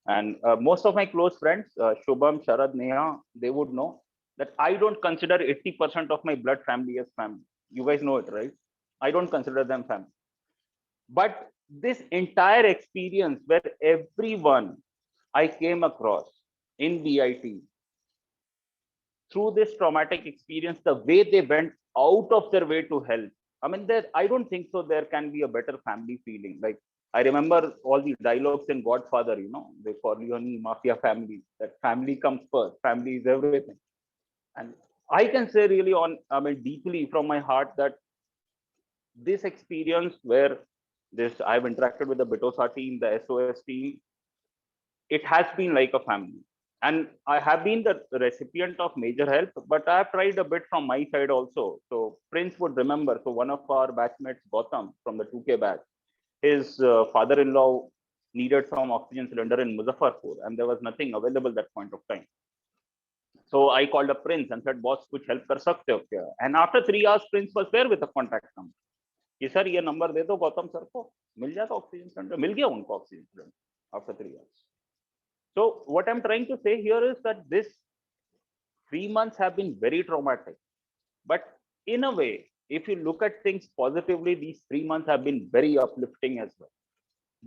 I: And most of my close friends, Shubham, Sharad, Neha, they would know that I don't consider 80% of my blood family as family. You guys know it, right? I don't consider them family. But this entire experience where everyone I came across in BIT, through this traumatic experience, the way they went out of their way to help, I mean, I don't think so there can be a better family feeling. Like, I remember all the dialogues in Godfather, the Corleone mafia family, that family comes first, family is everything. And I can say really deeply from my heart that this experience where I've interacted with the Bitosa team, the SOS team, it has been like a family. And I have been the recipient of major help, but I have tried a bit from my side also. So Prince would remember, so one of our batchmates, Gautam, from the 2K batch, his father-in-law needed some oxygen cylinder in Muzaffarpur, and there was nothing available at that point of time. So I called up Prince and said, "Boss, kuch help kar sakte ho kya?" And after 3 hours, Prince was there with a contact number. He said, "Ye number de do Gautam sir ko, mil jayega oxygen cylinder." Mil gaya unko oxygen cylinder after 3 hours. So what I'm trying to say here is that this 3 months have been very traumatic. But in a way, if you look at things positively, these 3 months have been very uplifting as well.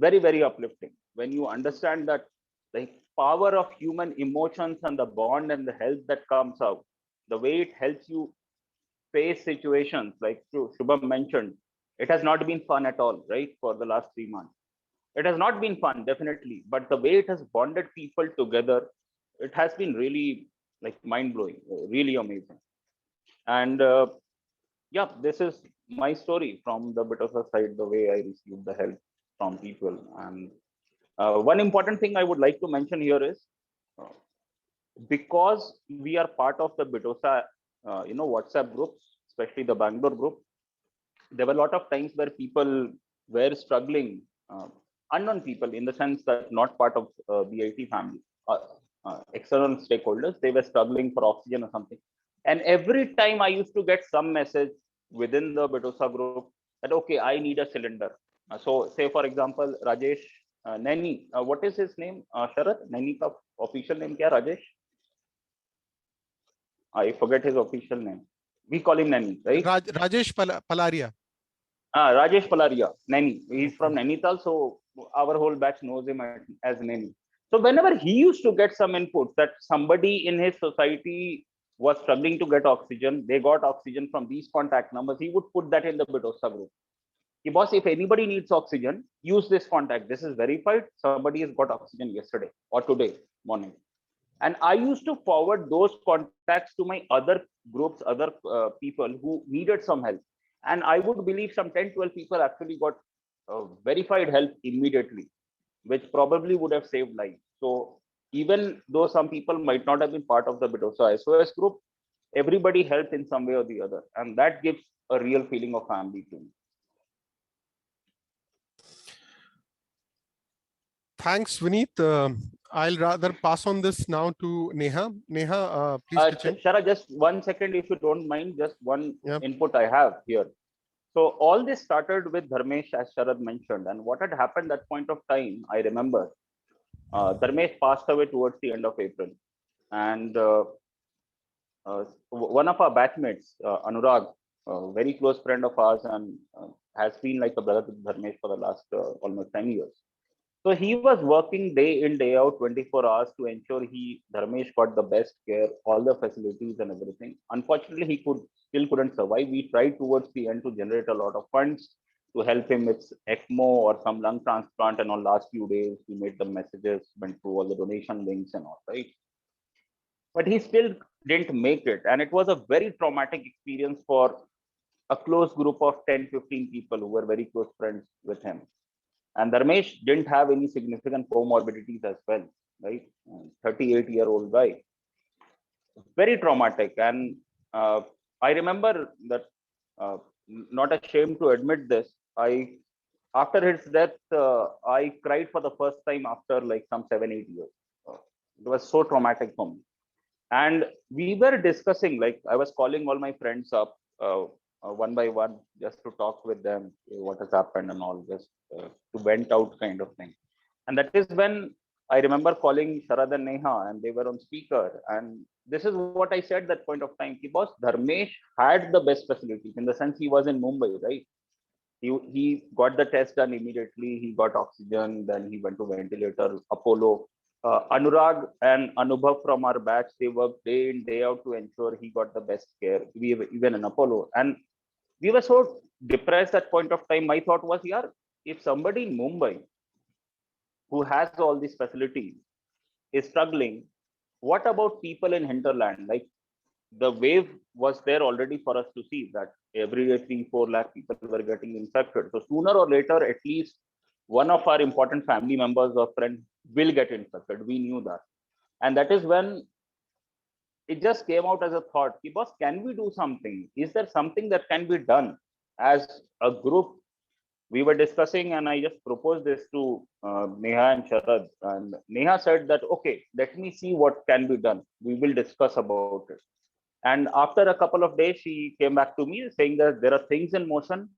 I: Very, very uplifting. When you understand that the power of human emotions and the bond and the help that comes out, the way it helps you face situations, like Shubham mentioned, it has not been fun at all, right? For the last 3 months. It has not been fun, definitely, but the way it has bonded people together, it has been really like mind-blowing, really amazing. And yeah, this is my story from the Bitosa side, the way I received the help from people. And one important thing I would like to mention here is, because we are part of the Bitosa, WhatsApp groups, especially the Bangalore group, there were a lot of times where people were struggling, unknown people, in the sense that not part of BIT family, external stakeholders, they were struggling for oxygen or something. And every time I used to get some message within the Bitosa group that, okay, I need a cylinder. So say, for example, Rajesh Naini, what is his name? Sharad, Naini ka official name kya, Rajesh? I forget his official name. We call him Naini, right?
H: Rajesh Palaria.
I: Rajesh Palaria, Naini. He's from Nainital, so our whole batch knows him as Naini. So whenever he used to get some inputs that somebody in his society was struggling to get oxygen, they got oxygen from these contact numbers, he would put that in the Bitosa group. Hey, boss, if anybody needs oxygen, use this contact. This is verified. Somebody has got oxygen yesterday or today morning. And I used to forward those contacts to my other groups, other people who needed some help. And I would believe some 10, 12 people actually got verified help immediately, which probably would have saved lives. So even though some people might not have been part of the Bitosa SOS group, everybody helped in some way or the other. And that gives a real feeling of family to me.
H: Thanks, Vineet. I'll rather pass on this now to Neha. Neha, please.
I: Shara, just 1 second, if you don't mind, just one input I have here. So all this started with Dharmesh, as Sharad mentioned, and what had happened at that point of time, I remember, Dharmesh passed away towards the end of April. And one of our batchmates, Anurag, a very close friend of ours, and has been like a brother to Dharmesh for the last almost 10 years. So he was working day in, day out, 24 hours to ensure Dharmesh got the best care, all the facilities and everything. Unfortunately, he still couldn't survive. We tried towards the end to generate a lot of funds to help him with ECMO or some lung transplant. And on last few days, we made the messages, went through all the donation links and all, right? But he still didn't make it. And it was a very traumatic experience for a close group of 10, 15 people who were very close friends with him. And Dharmesh didn't have any significant comorbidities as well, right? 38-year-old guy. Very traumatic. And I remember that, not ashamed to admit this, after his death, I cried for the first time after like some 7-8 years. It was so traumatic for me. And we were discussing, like I was calling all my friends up one by one just to talk with them, what has happened and all, just to vent out kind of thing. And that is when I remember calling Sharad and Neha, and they were on speaker. And this is what I said that point of time. Boss, Dharmesh had the best facilities in the sense he was in Mumbai, right? He got the test done immediately. He got oxygen, then he went to ventilator, Apollo. Anurag and Anubhav from our batch, they worked day in, day out to ensure he got the best care, even in Apollo. And we were so depressed at point of time. My thought was, yeah, if somebody in Mumbai who has all these facilities is struggling, what about people in hinterland? Like the wave was there already for us to see that every day 3-4 lakh people were getting infected. So sooner or later, at least one of our important family members or friends will get infected. We knew that. And that is when it just came out as a thought, boss, can we do something? Is there something that can be done as a group? We were discussing, and I just proposed this to Neha and Sharad. And Neha said that, okay, let me see what can be done. We will discuss about it. And after a couple of days, she came back to me saying that there are things in motion.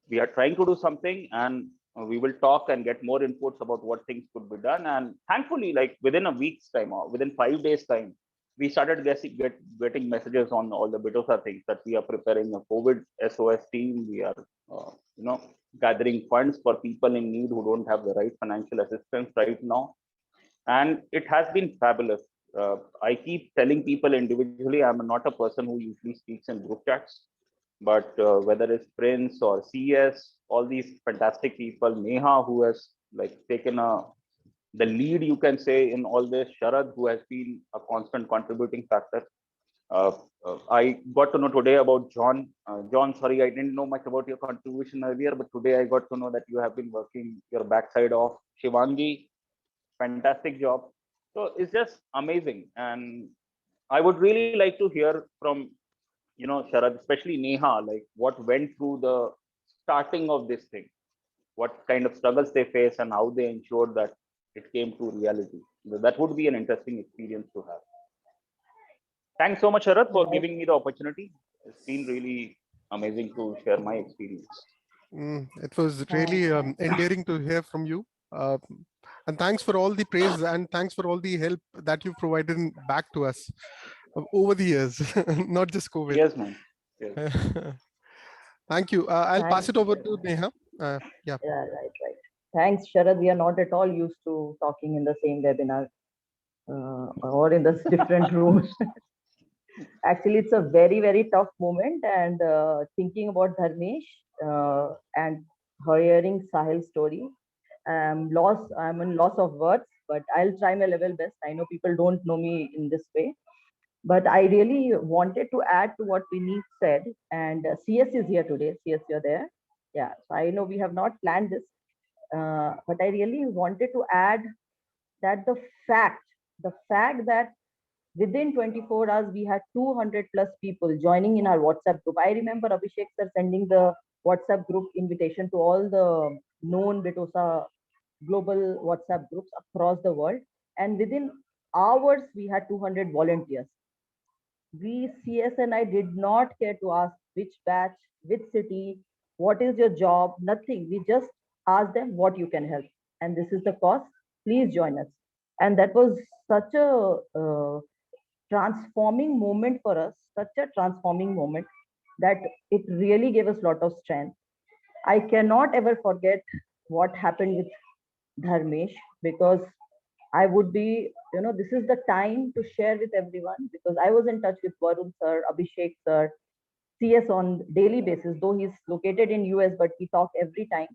I: We are trying to do something, and we will talk and get more inputs about what things could be done. And thankfully, like within a week's time or within 5 days time, we started getting messages on all the Bitosa things that we are preparing a COVID SOS team. We are, gathering funds for people in need who don't have the right financial assistance right now. And it has been fabulous. I keep telling people individually, I'm not a person who usually speaks in group chats, but whether it's Prince or CS, all these fantastic people, Neha, who has like taken the lead, you can say, in all this, Sharad, who has been a constant contributing factor. I got to know today about John. John, sorry, I didn't know much about your contribution earlier, but today I got to know that you have been working your backside off. Shivangi, fantastic job. So it's just amazing. And I would really like to hear from, Sharad, especially Neha, like what went through the starting of this thing, what kind of struggles they face and how they ensured that it came to reality. That would be an interesting experience to have. Thanks so much, Sharad, for giving me the opportunity. It's been really amazing to share my experience.
H: It was really endearing to hear from you. And thanks for all the praise and thanks for all the help that you provided back to us over the years, not just COVID.
I: Yes, man. Yes.
H: Thank you. I'll pass it over to Neha.
K: Yeah, right. Thanks, Sharad. We are not at all used to talking in the same webinar or in the different rooms. Actually, it's a very, very tough moment. And thinking about Dharmesh and hearing Sahil's story, I'm in loss of words, but I'll try my level best. I know people don't know me in this way, but I really wanted to add to what Vineet said. And CS is here today. CS, you're there. Yeah, so I know we have not planned this, but I really wanted to add that the fact that within 24 hours, we had 200 plus people joining in our WhatsApp group. I remember Abhishek sir sending the WhatsApp group invitation to all the known Bitosa global WhatsApp groups across the world. And within hours, we had 200 volunteers. We, CS and I, did not care to ask which batch, which city, what is your job, nothing. We just asked them what you can help. And this is the cost, please join us. And that was such a transforming moment for us, such a transforming moment that it really gave us a lot of strength. I cannot ever forget what happened with Dharmesh, because I would be, this is the time to share with everyone, because I was in touch with Varun sir, Abhishek sir, CS on daily basis, though he's located in US, but we talk every time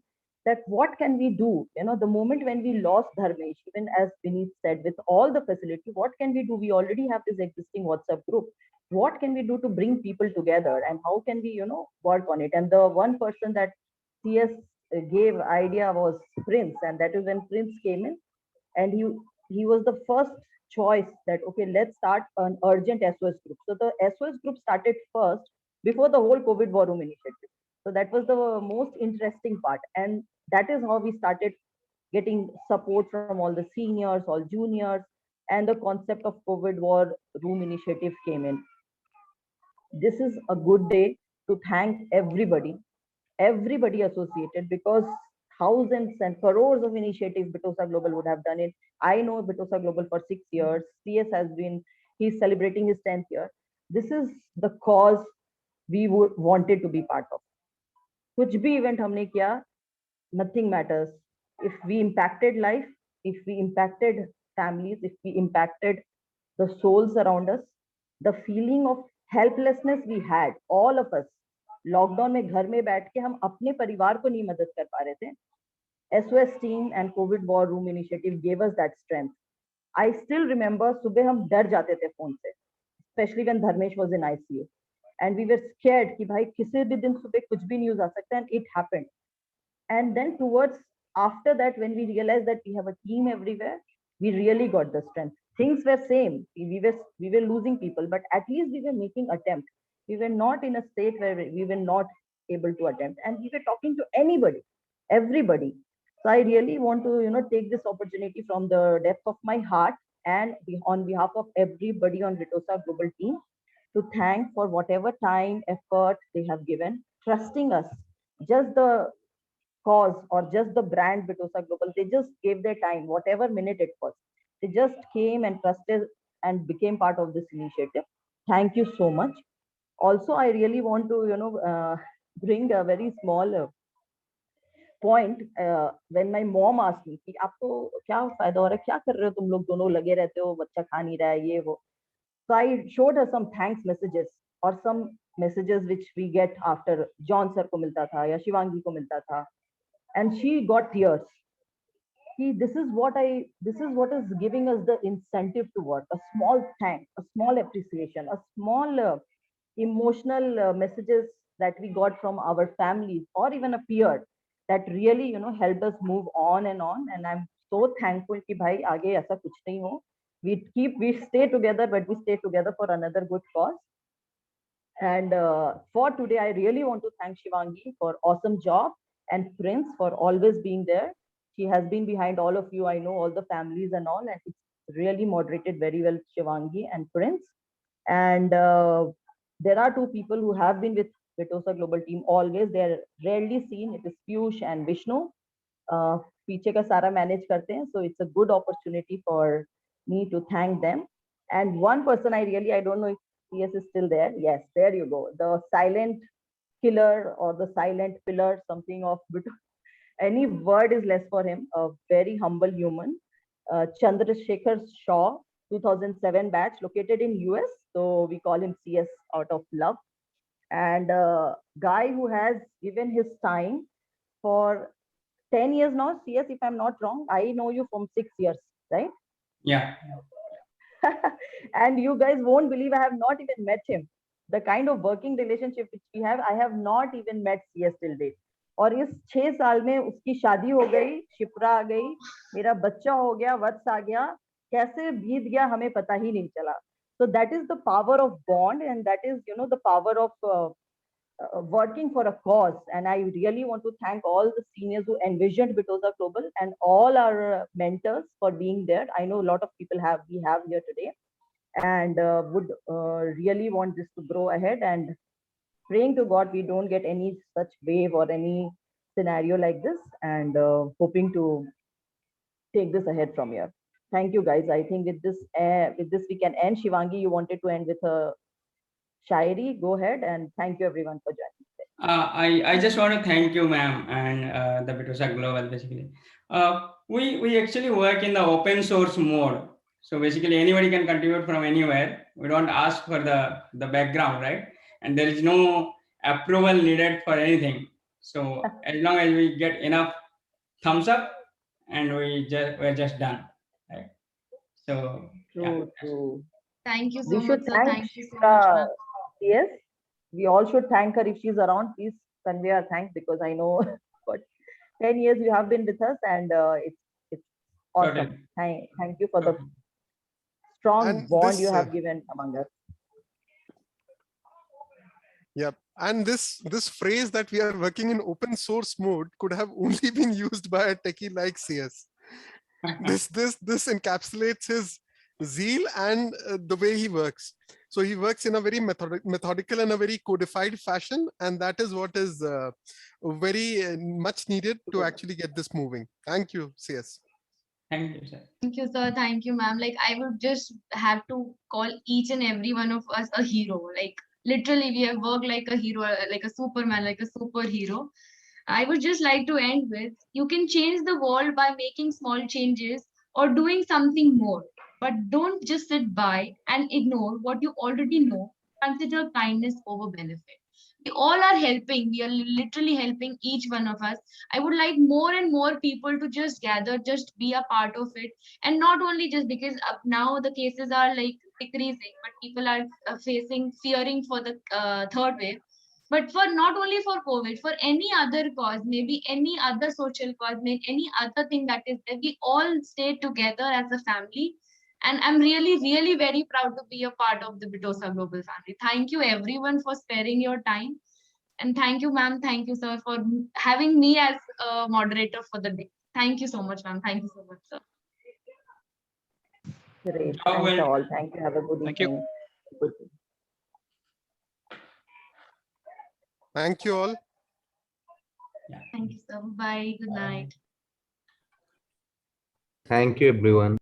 K: that what can we do? The moment when we lost Dharmesh, even as Vineet said, with all the facility, what can we do? We already have this existing WhatsApp group. What can we do to bring people together, and how can we, work on it? And the one person that CS gave idea was Prince, and that is when Prince came in, and he was the first choice that, okay, let's start an urgent SOS group. So the SOS group started first before the whole COVID War Room initiative. So that was the most interesting part, and that is how we started getting support from all the seniors, all juniors, and the concept of COVID War Room initiative came in. This is a good day to thank everybody associated, because thousands and crores of initiatives Bitosa Global would have done it. I know Bitosa Global for 6 years. CS has been, he's celebrating his 10th year. This is the cause we wanted to be part of. कुछ भी event हमने किया, nothing matters. If we impacted life, if we impacted families, if we impacted the souls around us, the feeling of helplessness we had, all of us, lockdown में घर में बैठ के हम अपने परिवार को नहीं मदद कर पा रहे थे. SOS team and COVID War Room initiative gave us that strength. I still remember सुबह हम डर जाते थे फोन से, especially when Dharmesh was in ICU, and we were scared कि भाई किसी भी दिन सुबह कुछ भी news आ सकता है, and it happened. And then towards after that, when we realized that we have a team everywhere, we really got the strength. Things were same. We were losing people, but at least we were making attempt. We were not in a state where we were not able to attempt, and we were talking to anybody, everybody. So I really want to, take this opportunity from the depth of my heart and on behalf of everybody on Bitosa Global team to thank for whatever time, effort they have given, trusting us. Just the cause or just the brand Bitosa Global, they just gave their time, whatever minute it was. They just came and trusted and became part of this initiative. Thank you so much. Also, I really want to, bring a very small point. When my mom asked me, कि आपको क्या फायदा हो रहा है, क्या कर रहे हो तुम लोग दोनों, लगे रहते हो, बच्चा खा नहीं रहा है, ये वो. So I showed her some thanks messages or some messages which we get after John sir को मिलता था या शिवांगी को मिलता था, and she got tears. This is what is giving us the incentive to work. A small thank, a small appreciation, a small emotional messages that we got from our families or even a peer that really helped us move on. And I'm so thankful कि भाई आगे ऐसा कुछ नहीं हो. We stay together, but we stay together for another good cause. And for today, I really want to thank Shivangi for awesome job, and Prince for always being there. She has been behind all of you. I know all the families and all, and it's really moderated very well, Shivangi and Prince. And there are two people who have been with Bitosa Global team always. They are rarely seen. It is Piyush and Vishnu. पीछे का सारा manage करते हैं, so it's a good opportunity for me to thank them. And one person I don't know if CS is still there. Yes, there you go. The silent killer or the silent pillar, something of any word is less for him. A very humble human. Chandrasekhar Shaw, 2007 batch, located in US. So we call him CS out of love. And guy who has given his time for 10 years now. CS, if I'm not wrong, I know you from 6 years, right?
L: Yeah.
K: And you guys won't believe I have not even met him. The kind of working relationship which we have, I have not even met CS till date. और इस 6 साल में उसकी शादी हो गई, शिप्रा आ गई, मेरा बच्चा हो गया, वत्स आ गया, कैसे बीत गया हमें पता ही नहीं चला. So that is the power of bond, and that is the power of working for a cause. And I really want to thank all the seniors who envisioned Bitosa Global and all our mentors for being there. I know a lot of people we have here today, and would really want this to grow ahead, and praying to God we don't get any such wave or any scenario like this, and hoping to take this ahead from here. Thank you guys. I think with this we can end. Shivangi, you wanted to end with a Shairi, go ahead, and thank you everyone for joining today.
L: I just want to thank you, ma'am, and the Bitosa Global basically. We actually work in the open source mode. So basically anybody can contribute from anywhere. We don't ask for the background, right? And there is no approval needed for anything. So as long as we get enough thumbs up and we're just done. Right? So yeah.
K: True.
B: Thank you so
K: We
B: much,
K: should
B: sir.
K: thank
B: Thank you so much, ma'am.
K: Yes, we all should thank her if she's around. Please convey our thanks, because I know for 10 years you have been with us, and it's awesome.
L: Totally.
K: Thank you for the strong
H: And
K: bond
H: this,
K: you have given among us.
H: Yep. And this phrase that we are working in open source mode could have only been used by a techie like CS. This encapsulates his zeal and the way he works. So he works in a very methodical and a very codified fashion, and that is what is very much needed to actually get this moving. Thank you, CS.
L: Thank you, sir.
B: Thank you, sir. Thank you, ma'am. Like, I would just have to call each and every one of us a hero. Like, literally, we have worked like a hero, like a Superman, like a superhero. I would just like to end with, you can change the world by making small changes or doing something more. But don't just sit by and ignore what you already know. Consider kindness over benefit. We all are helping. We are literally helping each one of us. I would like more and more people to just gather, just be a part of it. And not only just because now the cases are like decreasing, but people are fearing for the third wave. But for not only for COVID, for any other cause, maybe any other social cause, maybe any other thing that is there, we all stay together as a family. And I'm really, really very proud to be a part of the Bitosa Global family. Thank you everyone for sparing your time. And thank you, ma'am. Thank you, sir, for having me as a moderator for the day. Thank you so much, ma'am. Thank you so much, sir.
K: Great. Thanks all. Thank you. Have a good
J: Thank
K: evening. Good.
H: Thank you all.
B: Thank you, sir. Bye. Good night.
M: Thank you, everyone.